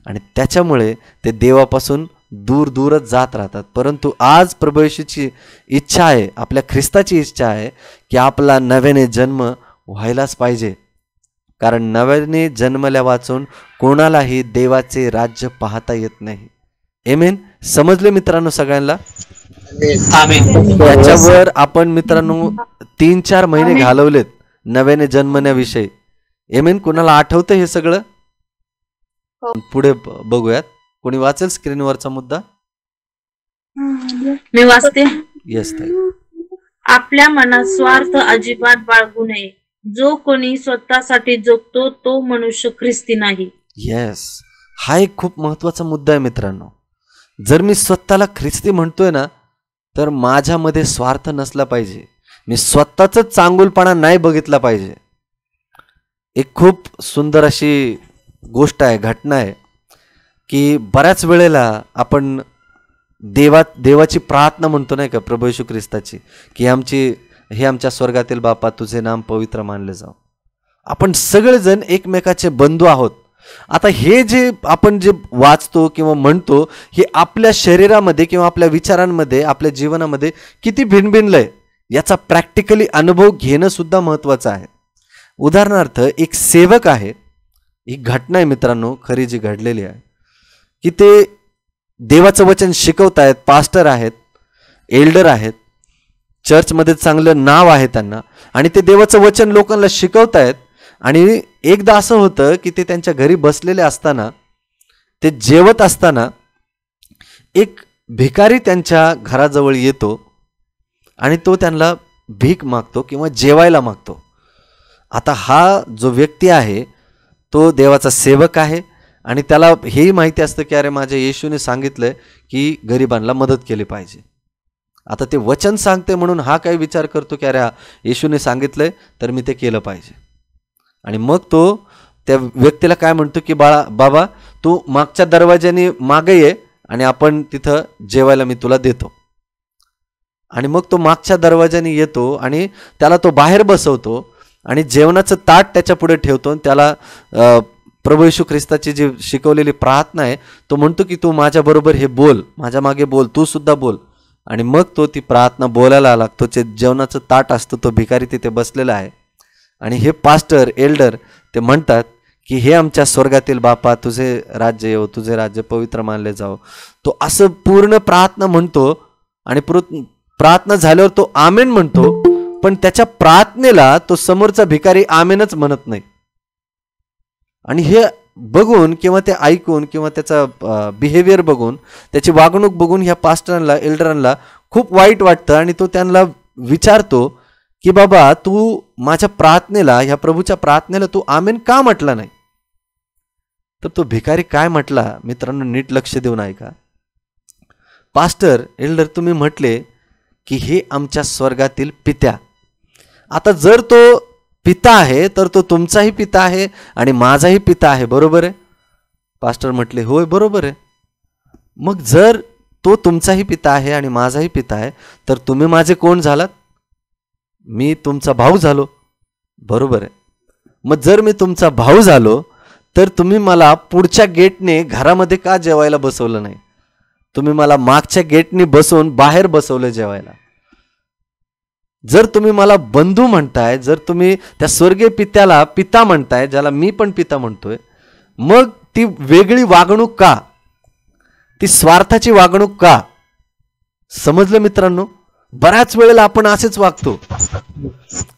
आणि त्याच्यामुळे ते देवापासून दूर दूरच जात राहतात. परंतु आज प्रभू येशूची इच्छा आहे, आपल्या ख्रिस्ताची इच्छा आहे की आपला नव्याने जन्म व्हायलाच पाहिजे. कारण नव्याने जन्मल्या वाचून कोणालाही देवाचे राज्य पाहता येत नाही. आमेन. समजले मित्रांनो सगळ्यांना? याच्यावर आपण मित्रांनो 3-4 महिने घालवलेत नव्याने जन्मण्याविषयी. आमेन. कोणाला आठवतं हे सगळं? पुढे बघूयात. कोणी वाचेल स्क्रीनवरचा मुद्दा? मी वाचते. येस ताई. आपल्या मनात स्वार्थ अजिबात बाळगू नये. जो कोणी स्वतःसाठी जगतो तो मनुष्य ख्रिस्ती नाही. येस, हा एक खूप महत्वाचा मुद्दा आहे मित्रांनो. जर मी स्वतःला ख्रिस्ती म्हणतोय ना, तर माझ्यामध्ये स्वार्थ नसला पाहिजे. मी स्वतःच चांगुलपणा नाही बघितला पाहिजे. एक खूप सुंदर अशी गोष्ट आहे, घटना आहे की बऱ्याच वेळेला आपण देवाची प्रार्थना म्हणतो नाही का, प्रभू येशू ख्रिस्ताची, की हे आमच्या स्वर्गातील बापा तुझे नाम पवित्र मानले जाव. आपण सगळेजण एकमेकाचे बंधू आहोत. आता हे जे आपण जे वाचतो किंवा म्हणतो हे आपल्या शरीरामध्ये किंवा आपल्या विचारांमध्ये, आपल्या जीवनामध्ये किती भिनभिनलंय याचा प्रॅक्टिकली अनुभव घेणं सुद्धा महत्वाचं आहे. उदाहरणार्थ, एक सेवक आहे, ही घटना आहे मित्रांनो, खरी जी घडलेली आहे, की ते देवाचं वचन शिकवतायत, पास्टर आहेत, एल्डर आहेत, चर्चमध्ये चांगलं नाव आहे त्यांना, आणि ते देवाचं वचन लोकांना शिकवतायत. आणि एकदा असं होतं की ते त्यांच्या घरी बसलेले असताना, ते जेवत असताना एक भिकारी त्यांच्या घराजवळ येतो आणि तो त्यांना भीक मागतो किंवा जेवायला मागतो. आता हा जो व्यक्ती आहे तो देवाचा सेवक आहे आणि त्याला हेही माहिती असतं की अरे माझ्या येशूने सांगितलंय की गरिबांना मदत केली पाहिजे. आता ते वचन सांगते म्हणून हा काही विचार करतो की अरे येशूने सांगितलंय तर मी ते केलं पाहिजे. आणि मग तो त्या व्यक्तीला काय म्हणतो की बाबा तू मागच्या दरवाजाने मागे ये आणि आपण तिथं जेवायला मी तुला देतो. आणि मग तो मागच्या दरवाजाने येतो आणि त्याला तो बाहेर बसवतो आणि जेवणाचं ताट त्याच्या पुढे ठेवतो. आणि त्याला प्रभू येशू ख्रिस्ताची जी शिकवलेली प्रार्थना आहे तो म्हणतो की तू माझ्याबरोबर हे बोल, माझ्या मागे बोल, तू सुद्धा बोल. आणि मग तो ती प्रार्थना बोलायला लागतो. ते जेवणाचं ताट असतं, तो भिकारी तिथे बसलेला आहे आणि हे पास्टर एल्डर ते म्हणतात की हे आमच्या स्वर्गातील बापा तुझे राज्य येवो, तुझे राज्य पवित्र मानले जावो. तो असं पूर्ण प्रार्थना म्हणतो आणि प्रार्थना झाल्यावर तो आमेन म्हणतो, पण त्याच्या प्रार्थनेला तो समोरचा भिकारी आमेनच म्हणत नाही. आणि हे बघून किंवा ते ऐकून किंवा त्याचा बिहेवियर बघून, त्याची वागणूक बघून ह्या पास्टरांना एल्डरांना खूप वाईट वाटतं. आणि तो त्यांना विचारतो की बाबा तू माझ्या प्रार्थनेला, ह्या प्रभूच्या प्रार्थनेला तू आमेन का म्हटला नाही? तर तो भिकारी काय म्हटला मित्रांनो, नीट लक्ष देऊन ऐका. पास्टर एल्डर तुम्ही म्हटले की हे आमच्या स्वर्गातील पित्या. आता जर तो पिता आहे तर तो तुमचाही पिता आहे आणि माझाही पिता आहे, बरोबर आहे? पास्टर म्हटले होय बरोबर आहे. मग जर तो तुमचाही पिता आहे आणि माझाही पिता आहे तर तुम्ही माझे कोण झालात? मी तुमचा भाऊ झालो, बरोबर आहे. मग जर मी तुमचा भाऊ झालो तर तुम्ही मला पुढच्या गेटने घरामध्ये का जेवायला बसवलं नाही? तुम्ही मला मागच्या गेटने बसवून बाहेर बसवलं जेवायला. जर तुम्ही मला बंधू म्हणताय, जर तुम्ही त्या स्वर्गीय पित्याला पिता म्हणताय, ज्याला मी पण पिता म्हणतोय, मग ती वेगळी वागणूक का? ती स्वार्थाची वागणूक का? समजलं मित्रांनो? बऱ्याच वेळेला आपण असेच वागतो.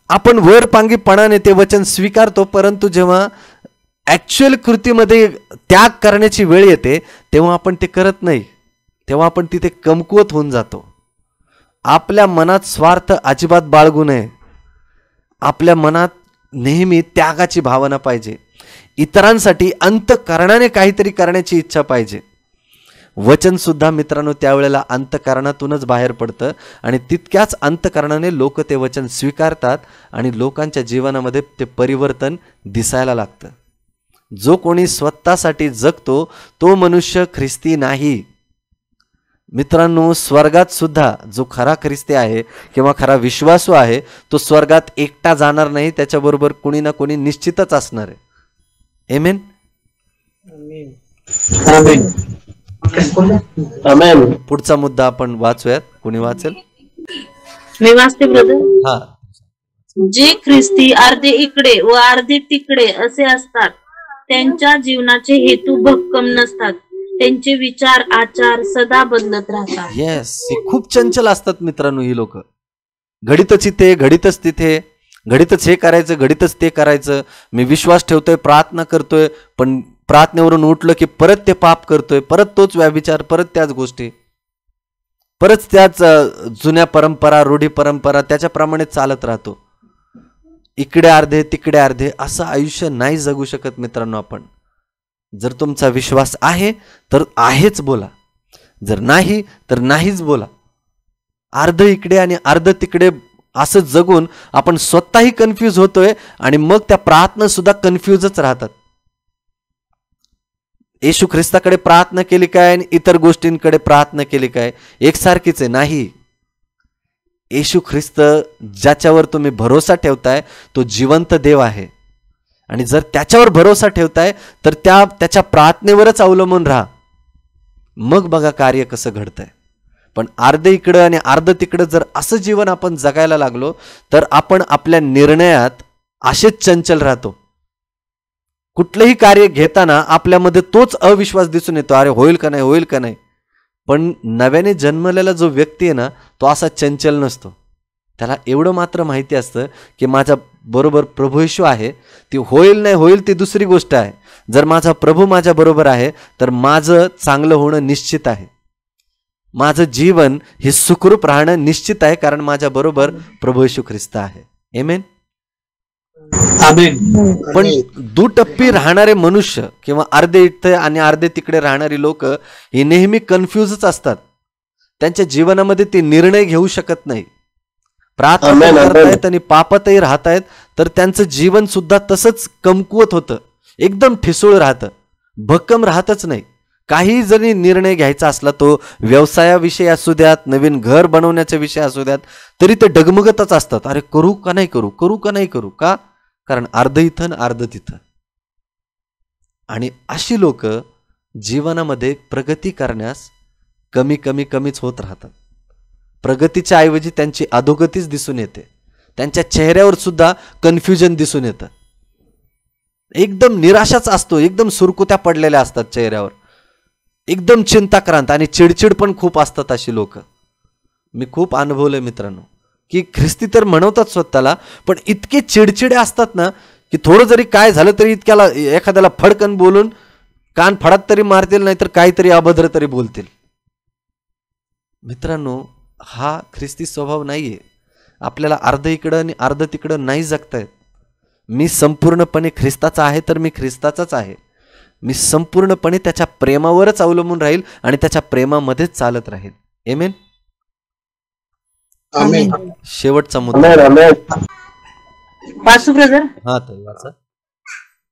आपण वरपांगीपणाने ते वचन स्वीकारतो, परंतु जेव्हा ऍक्च्युअल कृतीमध्ये त्याग करण्याची वेळ येते तेव्हा आपण ते करत नाही. तेव्हा आपण तिथे कमकुवत होऊन जातो. आपल्या मनात स्वार्थ अजिबात बाळगू नये. आपल्या मनात नेहमी त्यागाची भावना पाहिजे. इतरांसाठी अंतःकरणाने काहीतरी करण्याची इच्छा पाहिजे. वचन सुद्धा मित्रांनो त्यावेळेला अंतःकरणातूनच बाहेर पडतं आणि तितक्याच अंतःकरणाने लोक ते वचन स्वीकारतात आणि लोकांच्या जीवनामध्ये ते परिवर्तन दिसायला लागतं. जो कोणी स्वतःसाठी जगतो तो मनुष्य ख्रिस्ती नाही. मित्रांनो, स्वर्गात सुद्धा जो खरा ख्रिस्ती आहे किंवा खरा विश्वासू आहे तो स्वर्गात एकटा जाणार नाही, त्याच्याबरोबर कोणी ना कोणी निश्चितच असणार आहे. आमेन. आमेन. पुढचा मुद्दा आपण वाचूयात. कोणी वाचेल? मी वाचते ब्रदर. हा. जे ख्रिस्ती अर्धे इकडे व अर्धे तिकडे असे असतात त्यांच्या जीवनाचे हेतू भक्कम नसतात. त्यांचे विचार आचार सदा बदलत राहतात. येस, हे खूप चंचल असतात मित्रांनो. ही लोक घडीतच इथे, घडीतच तिथे, घडीतच हे करायचं, घडीतच ते करायचं. मी विश्वास ठेवतोय, प्रार्थना करतोय, पण प्रार्थनेवरून उठलं की परत ते पाप करतोय, परत तोच व्यभिचार, परत त्याच गोष्टी, परत त्याच जुन्या परंपरा, रूढी परंपरा, त्याच्याप्रमाणे चालत राहतो. इकडे अर्धे तिकडे अर्धे असं आयुष्य नाही जगू शकत मित्रांनो आपण. जर तुमचा विश्वास आहे तर आहेच बोला, जर नाही तर नाहीच बोला. अर्ध इकडे आणि अर्ध तिकडे असं जगून आपण स्वतःही कन्फ्यूज होतोय आणि मग त्या प्रार्थना सुद्धा कन्फ्यूजच राहतात. येशू ख्रिस्ताकडे प्रार्थना केली काय आणि इतर गोष्टींकडे प्रार्थना केली काय एकसारखीच आहे? नाही. येशू ख्रिस्त ज्याच्यावर तुम्ही भरोसा ठेवताय तो जिवंत देव आहे आणि जर त्याच्यावर भरोसा ठेवताय तर त्याच्या प्रार्थनेवरच अवलंबून राहा. मग बघा कार्य कसं घडतंय. पण अर्ध इकडं आणि अर्ध तिकडं जर असं जीवन आपण जगायला लागलो तर आपण आपल्या निर्णयात असेच चंचल राहतो. कुठलंही कार्य घेताना आपल्यामध्ये तोच अविश्वास दिसून येतो, अरे होईल का नाही, होईल का नाही. पण नव्याने जन्मलेला जो व्यक्ती आहे ना तो असा चंचल नसतो. त्याला एवढं मात्र माहिती असतं की माझा बरोबर प्रभू येशू आहे. ती होईल नाही होईल ती दुसरी गोष्ट आहे. जर माझा प्रभू माझ्या बरोबर आहे तर माझं चांगलं होणं निश्चित आहे. माझं जीवन हे सुखरूप राहणं निश्चित आहे, कारण माझ्या बरोबर प्रभू येशू ख्रिस्त आहे. आमेन. पण दुटप्पी राहणारे मनुष्य किंवा अर्धे इथे आणि अर्धे तिकडे राहणारी लोक ही नेहमी कन्फ्यूजच असतात. त्यांच्या जीवनामध्ये ते निर्णय घेऊ शकत नाही, प्रार्थना Amen, amen. करतायत आणि पापातही राहतायत, तर त्यांचं जीवन सुद्धा तसंच कमकुवत होतं, एकदम ठिसूळ राहतं, भक्कम राहतच नाही. काही जरी निर्णय घ्यायचा असला, तो व्यवसायाविषयी असू द्यात, नवीन घर बनवण्याचा विषय असू द्यात, तरी ते डगमगतच असतात. अरे करू का नाही करू, करू का नाही करू, का? कारण अर्ध इथं अर्ध तिथं. आणि अशी लोक जीवनामध्ये प्रगती करण्यास कमी कमी कमीच होत राहतात. प्रगतीच्या ऐवजी त्यांची अधोगतीच दिसून येते. त्यांच्या चेहऱ्यावर सुद्धा कन्फ्युजन दिसून येतं, एकदम निराशाच असतो, एकदम सुरकुत्या पडलेल्या असतात चेहऱ्यावर, एकदम चिंताक्रांत आणि चिडचिड पण खूप असतात अशी लोक. मी खूप अनुभवलंय मित्रांनो, की ख्रिस्ती तर म्हणवतात स्वतःला, पण इतके चिडचिडे असतात ना, की थोडं जरी काय झालं तरी इतक्याला एखाद्याला फडकन बोलून कान फडात तरी मारतील, नाहीतर काहीतरी अभद्र तरी बोलतील. मित्रांनो, हा ख्रिस्ती स्वभाव नाहीये. आपल्याला अर्ध इकडं आणि अर्ध तिकडं नाही जगतायत. मी संपूर्णपणे ख्रिस्ताचा आहे तर मी ख्रिस्ताचाच आहे. मी संपूर्णपणे त्याच्या प्रेमावरच अवलंबून राहील आणि त्याच्या प्रेमामध्येच चालत राहील. आमेन. आमेन. शेवटचा मुद्दा. Amen, amen. वासू ब्रदर, हा ताई वाचा.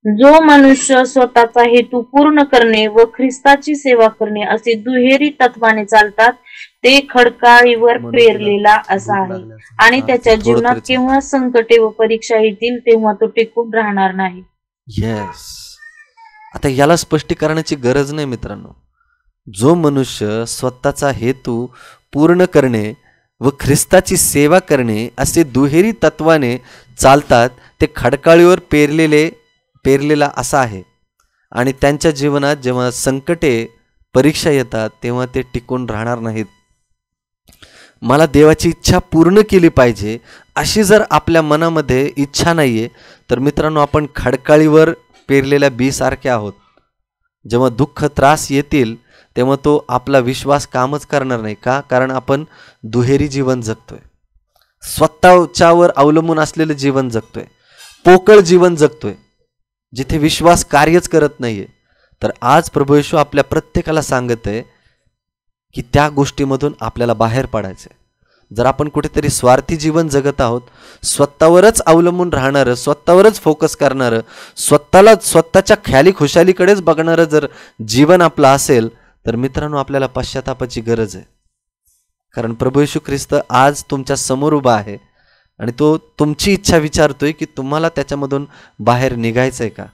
जो मनुष्य स्वतःचा हेतू पूर्ण करणे व ख्रिस्ताची सेवा करणे असे दुहेरी तत्वाने चालतात, ते खडकाळीवर पेरलेला असा आहे, आणि त्याच्या जीवनात केव्हा संकटे व परीक्षा येतील तेव्हा तो टिकून राहणार नाही. येस, आता याला स्पष्टीकरणाची गरज नाही मित्रांनो. जो मनुष्य स्वतःचा हेतू पूर्ण करणे व ख्रिस्ताची सेवा करणे असे दुहेरी तत्वाने चालतात, ते खडकाळीवर पेरलेला असा आहे, आणि त्यांच्या जीवनात जेव्हा संकटे परीक्षा येतात तेव्हा ते टिकून राहणार नाहीत. मला देवाची इच्छा पूर्ण केली पाहिजे अशी जर आपल्या मनामध्ये इच्छा नाहीये, तर मित्रांनो आपण खडकाळीवर पेरलेल्या बी सारखे आहोत. जेव्हा दुःख त्रास येतील तेव्हा तो आपला विश्वास कामच करणार नाही. का? कारण आपण दुहेरी जीवन जगतोय, स्वतःच्यावर अवलंबून असलेलं जीवन जगतोय, पोकळ जीवन जगतोय, जिथे विश्वास कार्यच करत नाहीये. तर आज प्रभू येशू आपल्या प्रत्येकाला सांगत आहे की त्या गोष्टीमधून आपल्याला बाहेर पडायचंय. जर आपण कुठेतरी स्वार्थी जीवन जगत आहोत, स्वतःवरच अवलंबून राहणारं, स्वतःवरच फोकस करणारं, स्वतःच्या ख्याली खुशालीकडेच बघणारं जर जीवन आपलं असेल, तर मित्रांनो आपल्याला पश्चातापाची गरज आहे. कारण प्रभू येशू ख्रिस्त आज तुमच्या समोर उभा आहे आणि तो तुमची इच्छा विचारतोय की तुम्हाला त्याच्यामधून बाहेर निघायचंय का?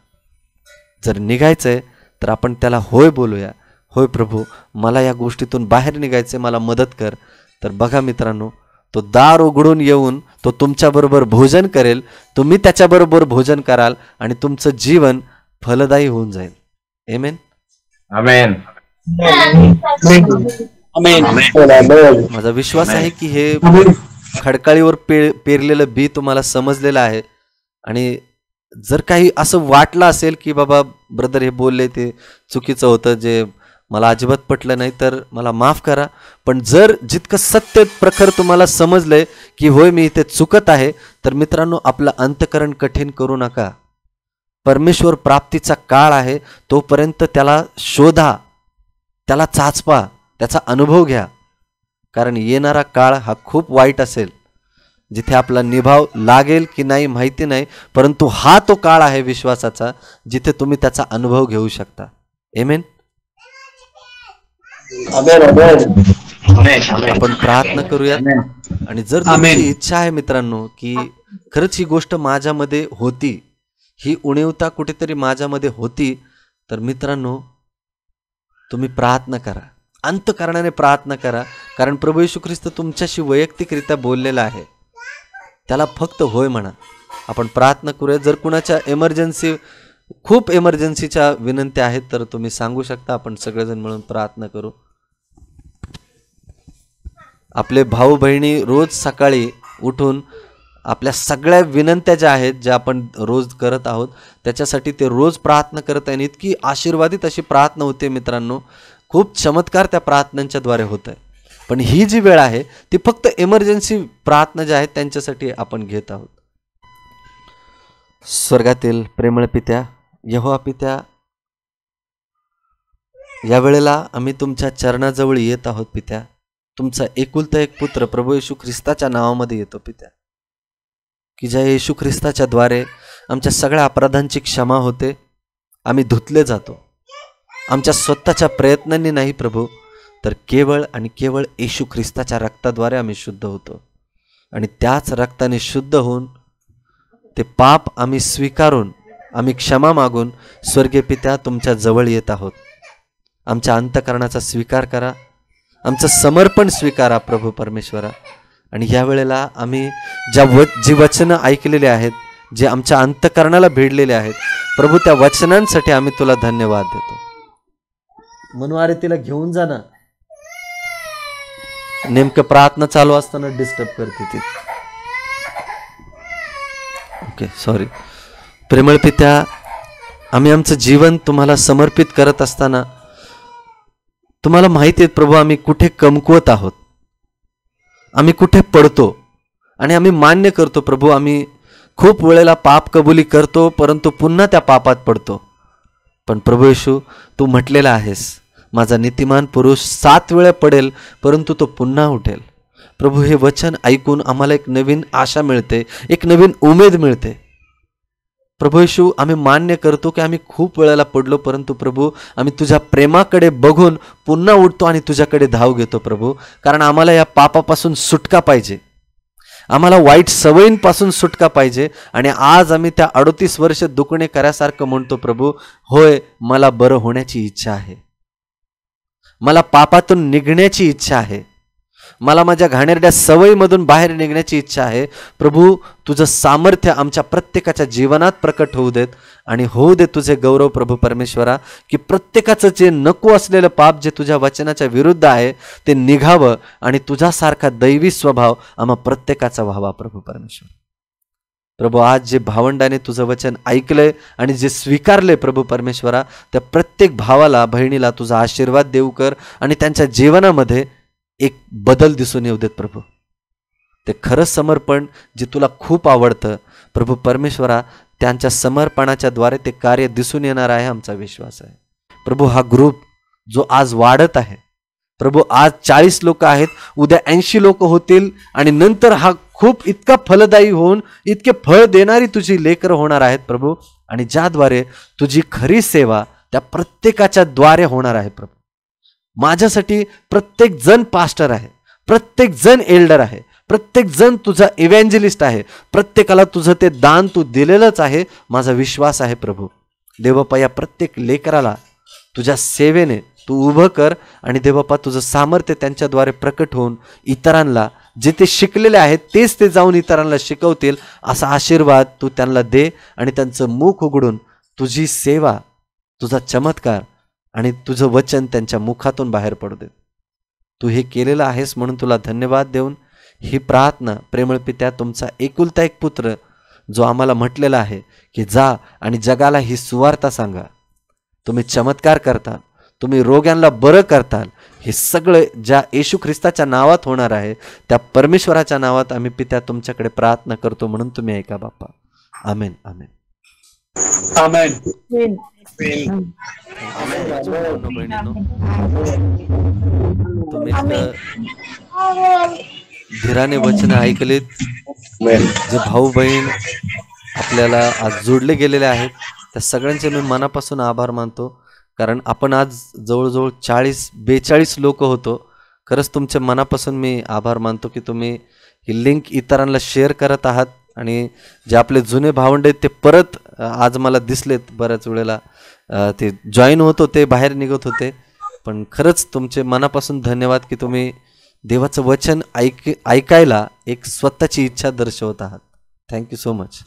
जर निघायचंय तर आपण त्याला होय बोलूया. होय प्रभू, मला या गोष्टीतून बाहेर निघायचंय, मला मदत कर. तर बघा मित्रांनो, तो दार उघडून येऊन तो तुमच्याबरोबर भोजन करेल, तुम्ही त्याच्याबरोबर भोजन कराल आणि तुमचं जीवन फलदायी होऊन जाईल. आमेन. आमेन. Amen. माझा विश्वास आहे की हे खडकाळीवर पेरलेलं बी तुम्हाला समजलेलं आहे. आणि जर काही असं वाटलं असेल की बाबा ब्रदर हे बोलले ते चुकीचं होतं, जे मला अजिबात पटलं नाही, तर मला माफ करा. पण जर जितकं सत्य प्रखर तुम्हाला समजलंय की होय मी इथे चुकत आहे, तर मित्रांनो आपलं अंतकरण कठीण करू नका. परमेश्वर प्राप्तीचा काळ आहे, तोपर्यंत त्याला शोधा, त्याला चाचपा, त्याचा अनुभव घ्या. कारण येणारा काळ हा खूप वाईट असेल, जिथे आपला निभाव लागेल की नाही माहिती नाही, परंतु हा तो काळ आहे विश्वासाचा, जिथे तुम्ही त्याचा अनुभव घेऊ शकता. आमेन. Amen, amen. आपण प्रार्थना करूया. आणि जर तुमची इच्छा आहे मित्रांनो की खरंच ही गोष्ट माझ्यामध्ये होती, ही उणीवता कुठेतरी माझ्यामध्ये होती, तर मित्रांनो तुम्ही प्रार्थना करा, अंतःकरणाने प्रार्थना करा. कारण प्रभू येशू ख्रिस्त तुमच्याशी वैयक्तिकरित्या बोललेला आहे. त्याला फक्त होय म्हणा. आपण प्रार्थना करूया. जर कुणाच्या खूप एमर्जन्सीच्या विनंत्या आहेत तर तुम्ही सांगू शकता, आपण सगळेजण मिळून प्रार्थना करू. आपले भाऊ बहिणी रोज सकाळी उठून आपल्या सगळ्या विनंत्या ज्या आहेत, ज्या आपण रोज करत आहोत, त्याच्यासाठी ते रोज प्रार्थना करत आहे. इतकी आशीर्वादित अशी प्रार्थना होते मित्रांनो, खूप चमत्कार त्या प्रार्थनांच्या द्वारे होत आहे. पण ही जी वेळ आहे ती फक्त एमर्जन्सी प्रार्थना ज्या आहेत त्यांच्यासाठी आपण घेत आहोत. स्वर्गातील प्रेमळ पित्या, यहोवा पित्या, या वेळेला आम्ही तुमच्या चरणाजवळ येत आहोत पित्या. तुमचा एकुलता एक पुत्र प्रभू येशू ख्रिस्ताच्या नावामध्ये येतो पित्या, की ज्या येशू ख्रिस्ताच्या द्वारे आमच्या सगळ्या अपराधांची क्षमा होते, आम्ही धुतले जातो. आमच्या स्वतःच्या प्रयत्नांनी नाही प्रभू, तर केवळ आणि केवळ येशू ख्रिस्ताच्या रक्ताद्वारे आम्ही शुद्ध होतो. आणि त्याच रक्ताने शुद्ध होऊन ते पाप आम्ही स्वीकारून, आम्ही क्षमा मागून स्वर्गीय पित्या तुमच्या जवळ येत आहोत. आमच्या अंतःकरणाचा स्वीकार करा, आमचं समर्पण स्वीकारा प्रभू परमेश्वरा. आणि ह्या वेळेला आम्ही जी वचनं ऐकलेली आहेत, जे आमच्या अंतःकरणाला भिडलेले आहेत प्रभू, त्या वचनांसाठी आम्ही तुला धन्यवाद देतो. म्हणून अरे तिला घेऊन जा ना, नेमकं प्रार्थना चालू असताना डिस्टर्ब करते ती. Okay, sorry. प्रेमळ पित्या, आम्ही आमचं जीवन तुम्हाला समर्पित करत असताना तुम्हाला माहिती आहे प्रभू, आम्ही कुठे कमकुवत आहोत, आम्ही कुठे पडतो. आणि आम्ही मान्य करतो प्रभू, आम्ही खूप वेळेला पाप कबुली करतो, परंतु पुन्हा त्या पापात पडतो. पण प्रभू येशू, तू म्हटलेला आहेस, माझा नीतिमान पुरुष 7 वेळा पडेल परंतु तो पुन्हा उठेल. प्रभू, हे वचन ऐकून आम्हाला एक नवीन आशा मिळते, एक नवीन उमेद मिळते. प्रभू येशू, आम्ही मान्य करतो की आम्ही खूप वेळेला पडलो, परंतु प्रभू आम्ही तुझ्या प्रेमाकडे बघून पुन्हा उठतो आणि तुझ्याकडे धाव घेतो प्रभू. कारण आम्हाला या पापापासून सुटका पाहिजे, आम्हाला वाईट सवयींपासून सुटका पाहिजे. आणि आज आम्ही त्या 38 वर्ष दुखणे करासारखं म्हणतो प्रभू, होय मला बरं होण्याची इच्छा आहे, मला पापातून निघण्याची इच्छा आहे, मला माझ्या घाणेरड्या सवयीमधून बाहेर निघण्याची इच्छा आहे. प्रभू, तुझं सामर्थ्य आमच्या प्रत्येकाच्या जीवनात प्रकट होऊ देत आणि होऊ दे तुझे गौरव प्रभू परमेश्वरा, की प्रत्येकाचं जे नको असलेलं पाप जे तुझ्या वचनाच्या विरुद्ध आहे ते निघावं आणि तुझ्यासारखा दैवी स्वभाव आम्हा प्रत्येकाचा व्हावा प्रभू परमेश्वर. प्रभू, आज जे भावंडाने तुझं वचन ऐकलंय आणि जे स्वीकारले प्रभू परमेश्वरा, त्या प्रत्येक भावाला बहिणीला तुझा आशीर्वाद देऊ कर आणि त्यांच्या जीवनामध्ये एक बदल दिसून येऊ देत प्रभू. ते खरं समर्पण जे तुला खूप आवडतं प्रभू परमेश्वरा, त्यांच्या समर्पणाच्या द्वारे ते कार्य दिसून येणार आहे, आमचा विश्वास आहे. प्रभू, हा ग्रुप जो आज वाढत आहे प्रभू, आज 40 लोक आहेत, उद्या 80 लोक होतील आणि नंतर हा खूप इतका फलदायी होऊन इतके फळ देणारी तुझी लेकरं होणार आहेत प्रभू. आणि ज्याद्वारे तुझी खरी सेवा त्या प्रत्येकाच्या द्वारे होणार आहे प्रभू. माझ्यासाठी प्रत्येक जण पास्टर आहे, प्रत्येक जण एल्डर आहे, प्रत्येक जण तुझा इव्हँजलिस्ट आहे, प्रत्येकाला तुझं ते दान तू दिलेलंच आहे, माझा विश्वास आहे प्रभू. देवबापा, या प्रत्येक लेकराला तुझ्या सेवेने तू उभं कर आणि देवबापा तुझं सामर्थ्य त्यांच्याद्वारे प्रकट होऊन इतरांना जे ते शिकलेले आहेत तेच ते जाऊन इतरांना शिकवतील असा आशीर्वाद तू त्यांना दे. आणि त्यांचं मुख उघडून तुझी सेवा, तुझा चमत्कार आणि तुझं वचन त्यांच्या मुखातून बाहेर पडू दे. तू हे केलेलं आहेस म्हणून तुला धन्यवाद देऊन ही प्रार्थना प्रेमळ पित्या, तुमचा एकुलता एक पुत्र जो आम्हाला म्हटलेला आहे की जा आणि जगाला ही सुवार्ता सांगा, तुम्ही चमत्कार करता, तुम्ही रोग्यांना बरं करताल, हे सगळं ज्या येशू ख्रिस्ताच्या नावात होणार आहे त्या परमेश्वराच्या नावात आम्ही पित्या तुमच्याकडे प्रार्थना करतो, म्हणून तुम्ही ऐका बाप्पा. आमेन. आमेन. आमेन. तुम्ही धीराने वचन ऐकलेत. जे भाऊ बहीण आपल्याला आज जोडले गेलेले आहेत त्या सगळ्यांचे मी मनापासून आभार मानतो. कारण आपण आज जवळजवळ 40-42 लोक होतो. खरंच तुमच्या मनापासून मी आभार मानतो की तुम्ही ही लिंक इतरांना शेअर करत आहात. आणि जे आपले जुने भावंड आहेत ते परत आज मला दिसलेत, बऱ्याच वेळेला ते जॉईन होत होते, बाहेर निघत होते. पण खरंच तुमचे मनापासून धन्यवाद की तुम्ही देवाचं वचन ऐकायला एक स्वतःची इच्छा दर्शवत आहात. Thank you so much.